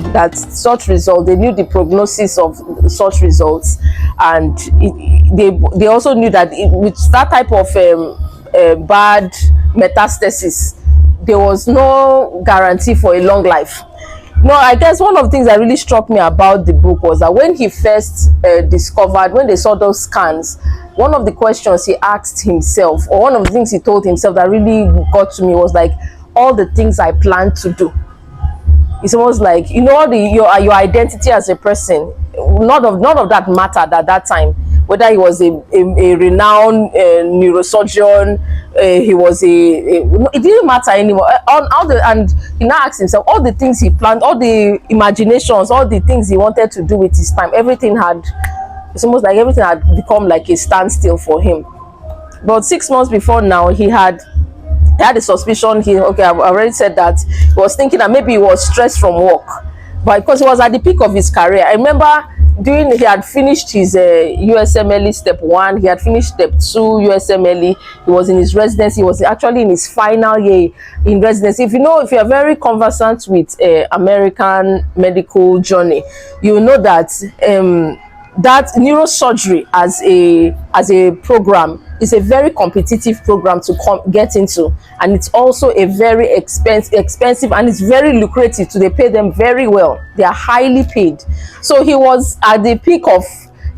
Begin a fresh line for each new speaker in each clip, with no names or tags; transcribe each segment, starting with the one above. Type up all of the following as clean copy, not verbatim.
that such results, they knew the prognosis of such results, and they also knew that with that type of bad metastasis, there was no guarantee for a long life. No, I guess one of the things that really struck me about the book was that when he first discovered, when they saw those scans, one of the questions he asked himself, or one of the things he told himself that really got to me, was like, all the things I plan to do. It's almost like, you know, your identity as a person, none of that mattered at that time. Whether he was a renowned neurosurgeon, he was it didn't matter anymore. And he now asked himself, all the things he planned, all the imaginations, all the things he wanted to do with his time, it's almost like everything had become like a standstill for him. But 6 months before now, he had a suspicion. I've already said that he was thinking that maybe he was stressed from work, but because he was at the peak of his career. I remember he had finished his USMLE step 1, he had finished step 2 USMLE, he was in his residency, he was actually in his final year in residency. If you are very conversant with American medical journey, you know that that neurosurgery as a program is a very competitive program to get into, and it's also a very expensive, and it's very lucrative too. They pay them very well. They are highly paid. So he was at the peak of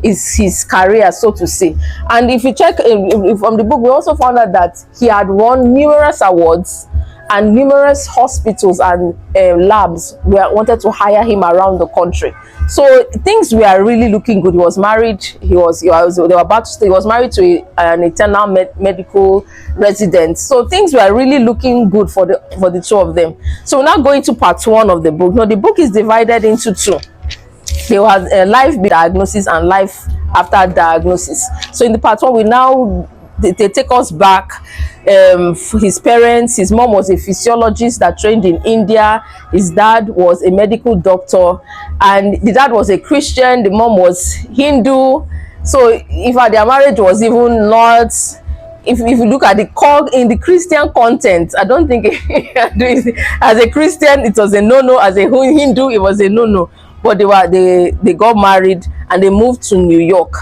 his career, so to say. And if you check from the book, we also found out that he had won numerous awards, and numerous hospitals and labs wanted to hire him around the country. So things were really looking good. He was married. They were about to stay. He was married to an internal medical resident. So things were really looking good for the two of them. So we're now going to part 1 of the book. Now the book is divided into 2. There was a life diagnosis and life after diagnosis. So in the part 1, they take us back. His parents, his mom was a physiologist that trained in India, his dad was a medical doctor, and the dad was a Christian, the mom was Hindu. So their marriage was even not, if you look at in the Christian content, I don't think as a Christian it was a no-no, as a Hindu it was a no-no. But they got married and they moved to New York.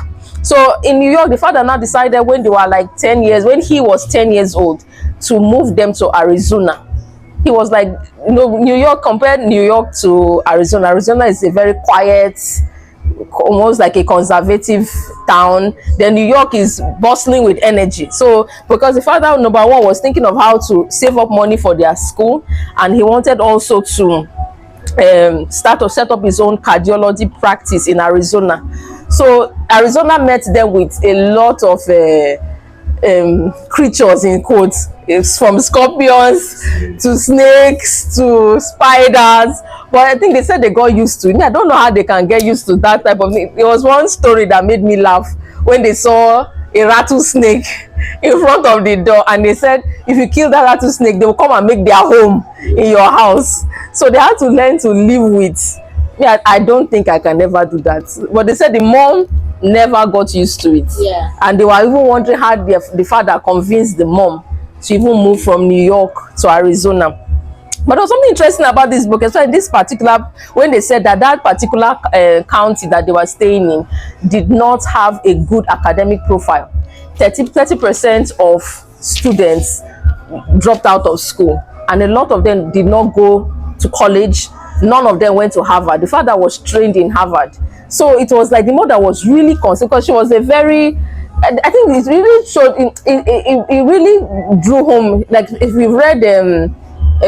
So in New York, the father now decided when they were like 10 years, when he was 10 years old, to move them to Arizona. He was like, New York, compared New York to Arizona. Arizona is a very quiet, almost like a conservative town. Then New York is bustling with energy. So because the father, number 1, was thinking of how to save up money for their school, and he wanted also to set up his own cardiology practice in Arizona. So Arizona met them with a lot of creatures, in quotes. It's from scorpions to snakes to spiders, but I think they said they got used to it. I don't know how they can get used to that type of thing. There was one story that made me laugh when they saw a rattlesnake in front of the door, and they said if you kill that rattlesnake, they will come and make their home in your house. So they had to learn to live with. Yeah, I don't think I can ever do that. But they said the mom never got used to it. Yeah. And they were even wondering how the father convinced the mom to even move from New York to Arizona. But there was something interesting about this book, especially this particular, when they said that particular county that they were staying in did not have a good academic profile. 30% of students dropped out of school, and a lot of them did not go to college. None of them went to Harvard. The father was trained in Harvard. So it was like the mother was really concerned, because she was I think it really showed, it really drew home. Like if we've read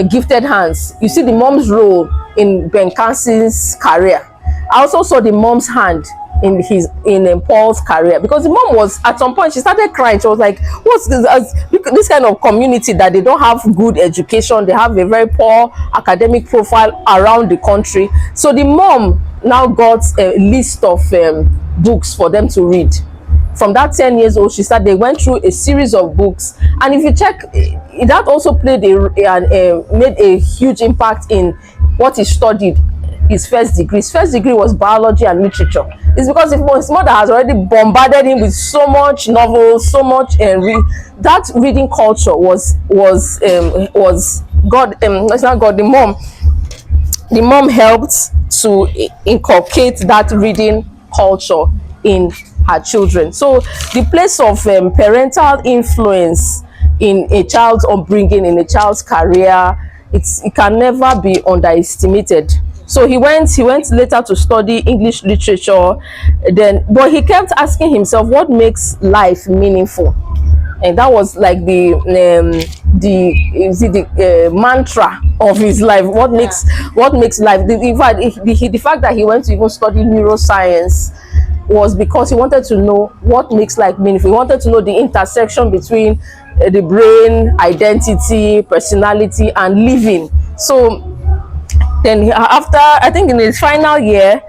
Gifted Hands, you see the mom's role in Ben Carson's career. I also saw the mom's hand in Paul's career, because the mom was, at some point she started crying. She was like, what's this kind of community that they don't have good education, they have a very poor academic profile around the country. So the mom now got a list of books for them to read. From that 10 years old, they went through a series of books, and if you check, that also made a huge impact in what he studied. His first degree was biology and literature. It's because his mother has already bombarded him with so much novels, so much that reading culture was God. It's not God. The mom The mom helped to inculcate that reading culture in her children. So the place of parental influence in a child's upbringing, in a child's career, it can never be underestimated. So he went later to study English literature, then but he kept asking himself what makes life meaningful. And that was like the mantra of his life. What makes life, in fact, the fact that he went to even study neuroscience was because he wanted to know what makes life meaningful. He wanted to know the intersection between the brain, identity, personality, and living. So then after, I think in his final year,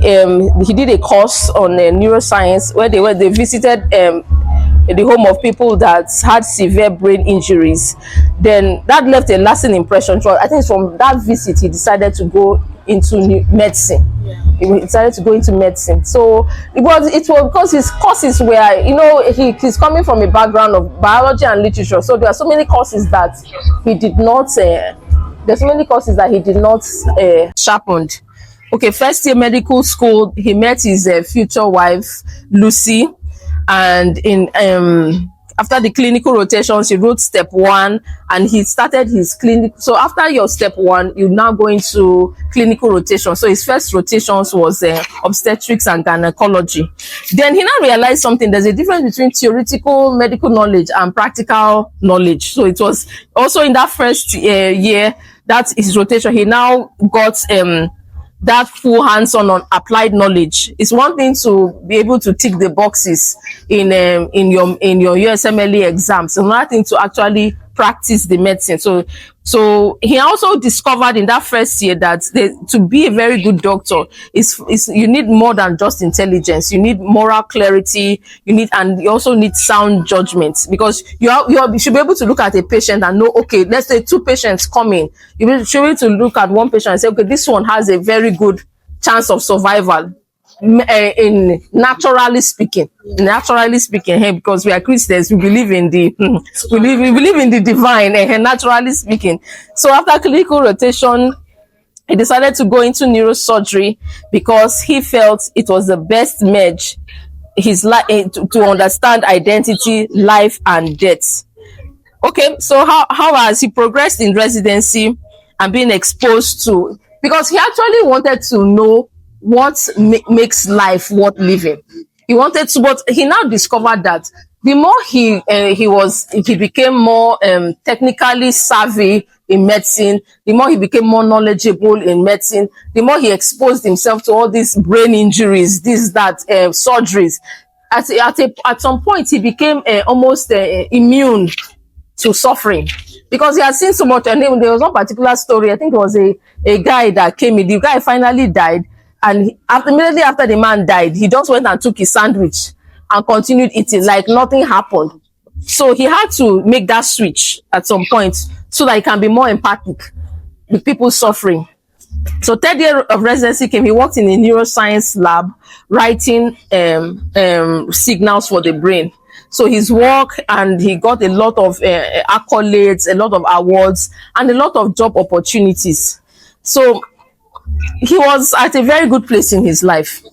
he did a course on neuroscience where they visited the home of people that had severe brain injuries. Then that left a lasting impression. So I think from that visit he decided to go into medicine. He decided to go into medicine. So it was because his courses were, he's coming from a background of biology and literature. So there are so many courses that he did not sharpened. Okay, first year medical school, he met his future wife Lucy, and in after the clinical rotations, he wrote step one, and he started his clinic. So after your step one, you now go into clinical rotation. So his first rotations was obstetrics and gynecology. Then he now realized something. There's a difference between theoretical medical knowledge and practical knowledge. So it was also in that first year, that's his rotation. He now got that full hands-on applied knowledge. It's one thing to be able to tick the boxes in your USMLE exams. Another thing to actually practice the medicine. So he also discovered in that first year that to be a very good doctor is you need more than just intelligence. You need moral clarity. And you also need sound judgment, because you should be able to look at a patient and know, okay, let's say two patients coming. You should be able to look at one patient and say, okay, this one has a very good chance of survival. In naturally speaking, because we are Christians, we believe in the we believe in the divine, naturally speaking. So after clinical rotation, he decided to go into neurosurgery because he felt it was the best merge his life to understand identity, life, and death. Okay, so how has he progressed in residency and being exposed to, because he actually wanted to know what makes life worth living. He wanted to, but he now discovered that the more he became more technically savvy in medicine, the more he became more knowledgeable in medicine, the more he exposed himself to all these brain injuries, surgeries. At some point, he became almost immune to suffering, because he had seen so much. And there was one particular story. I think it was a guy that came in. The guy finally died, and immediately after the man died, he just went and took his sandwich and continued eating like nothing happened. So he had to make that switch at some point so that he can be more empathic with people suffering. So third year of residency came. He worked in a neuroscience lab writing signals for the brain. So his work, and he got a lot of accolades, a lot of awards, and a lot of job opportunities. So he was at a very good place in his life.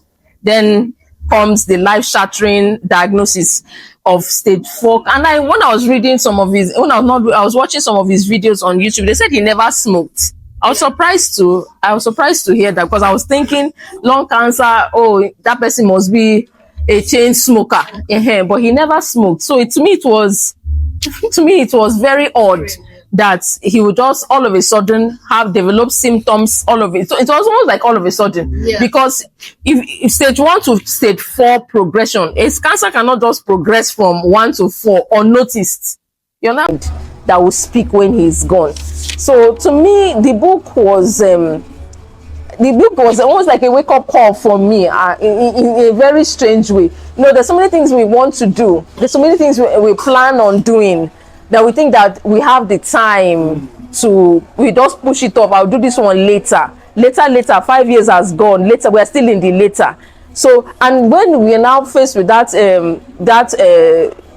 Then comes the life-shattering diagnosis of stage 4. And when I was reading some of his, I was watching some of his videos on YouTube. They said he never smoked. I was surprised to hear that, because I was thinking lung cancer. Oh, that person must be a chain smoker. But he never smoked. So to me, it was very odd that he would just all of a sudden have developed symptoms, all of it. So it was almost like all of a sudden, because if stage 1 to stage 4 progression, cancer cannot just progress from 1 to 4 unnoticed. You're not that will speak when he's gone. So to me, the book was almost like a wake-up call for me, in a very strange way. There's so many things we want to do. There's so many things we plan on doing, that we think that we have the time to, we just push it off. I'll do this one later. 5 years has gone. Later, we're still in the later. So, and when we are now faced with that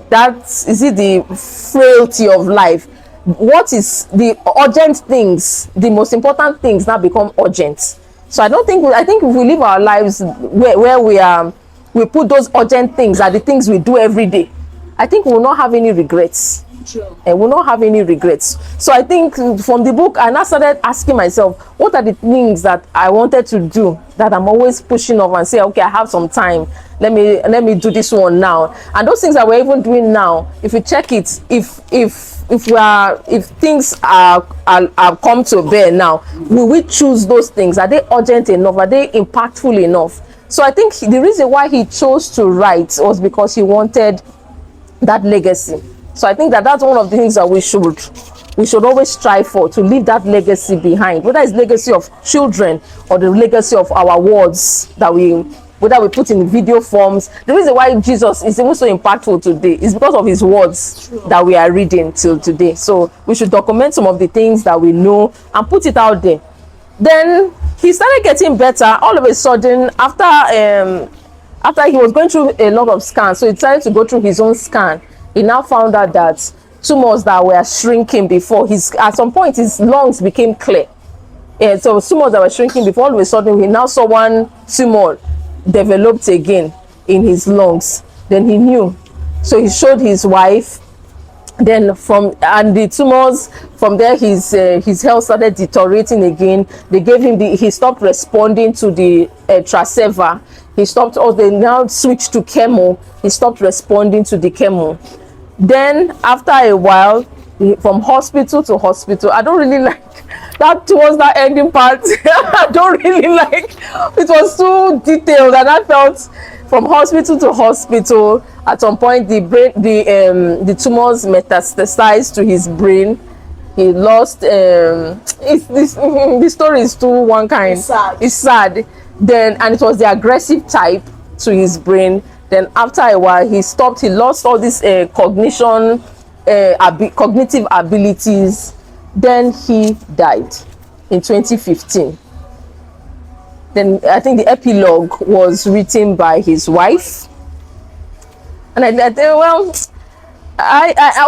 is it the frailty of life, what is the urgent things, the most important things now become urgent. So I think if we live our lives where we put those urgent things are the things we do every day, I think we will not have any regrets.
True.
And will not have any regrets. So I think from the book, I now started asking myself, what are the things that I wanted to do that I'm always pushing off and say, okay, I have some time, let me do this one now. And those things that we're even doing now, if you check it, if things are come to bear now, will we choose those things? Are they urgent enough? Are they impactful enough? So I think the reason why he chose to write was because he wanted that legacy. So I think that that's one of the things that we should always strive for, to leave that legacy behind, whether it's legacy of children or the legacy of our words that whether we put in video forms. The reason why Jesus is even so impactful today is because of his words. True. That we are reading till today. So we should document some of the things that we know and put it out there. Then he started getting better all of a sudden after he was going through a lot of scans. So he decided to go through his own scan. He now found out that tumors that were shrinking before, at some point his lungs became clear. And so tumors that were shrinking before, all of a sudden he now saw one tumor developed again in his lungs. Then he knew. So he showed his wife. Then the tumors, from there his health started deteriorating again. They gave him he stopped responding to the Traceva. They now switched to chemo. He stopped responding to the chemo. Then after a while, from hospital to hospital, I don't really like that towards that ending part. I don't really like it. Was too detailed, and I felt from hospital to hospital. At some point, the tumors metastasized to his brain. He lost. The story is too one kind. It's sad. Then, and it was the aggressive type to his brain. Then after a while, he stopped. He lost all these cognitive abilities. Then he died in 2015. Then I think the epilogue was written by his wife. And I think, well,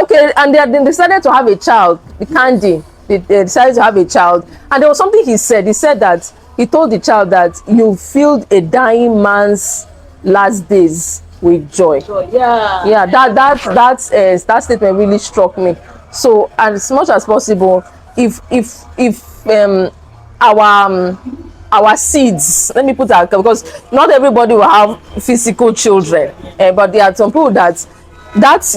okay. And they decided to have a child. The Candy, they decided to have a child. And there was something he said. He said that he told the child that you filled a dying man's last days with joy. Yeah, that statement really struck me. So as much as possible, if our seeds, let me put that, because not everybody will have physical children, but there are some people that's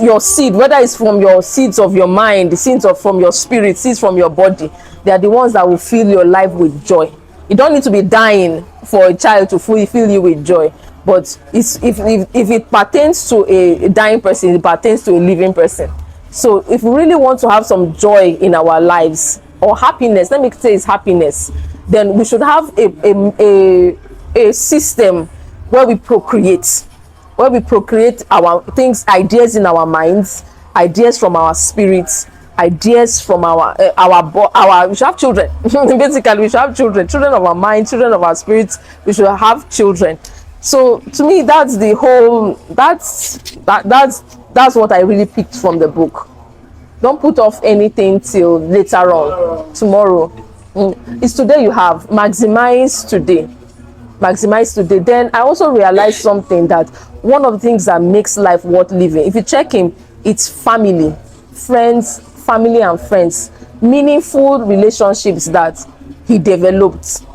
your seed, whether it's from your seeds of your mind, the seeds from your spirit, seeds from your body, they are the ones that will fill your life with joy. You don't need to be dying for a child to fill you with joy. But if it pertains to a dying person, it pertains to a living person. So if we really want to have some joy in our lives, or happiness, let me say it's happiness, then we should have a system where we procreate our things, ideas in our minds, ideas from our spirits, ideas from our we should have children. Basically, we should have children of our mind, children of our spirits. We should have children. So to me, that's the whole, that's what I really picked from the book. Don't put off anything till later on, tomorrow. It's today you have. Maximize today. Then I also realized something, that one of the things that makes life worth living, if you check him, it's family and friends, meaningful relationships that he developed.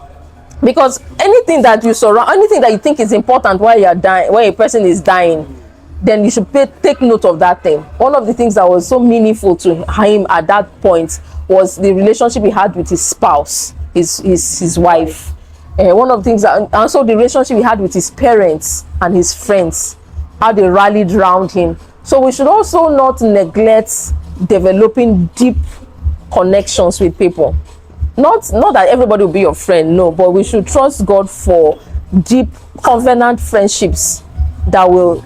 Because anything that you think is important while you're dying, when a person is dying, then you should take note of that thing. One of the things that was so meaningful to him at that point was the relationship he had with his spouse, his wife. One of the things, and also the relationship he had with his parents and his friends, how they rallied around him. So we should also not neglect developing deep connections with people. Not that everybody will be your friend, no, but we should trust God for deep covenant friendships that will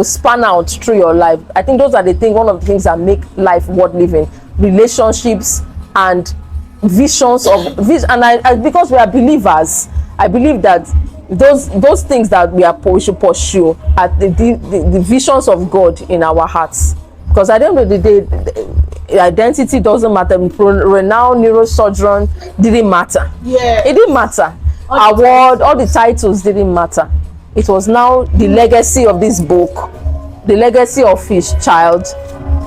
span out through your life. I think those are one of the things that make life worth living. Relationships and visions of vision. And because we are believers, I believe that those things that we should pursue are the visions of God in our hearts. Because at the end of the day, identity doesn't matter, renowned neurosurgeon didn't matter.
Yeah.
It didn't matter. Award, all the titles didn't matter. It was now the legacy of this book, the legacy of his child,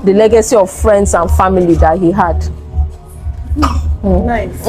the legacy of friends and family that he had.
Nice.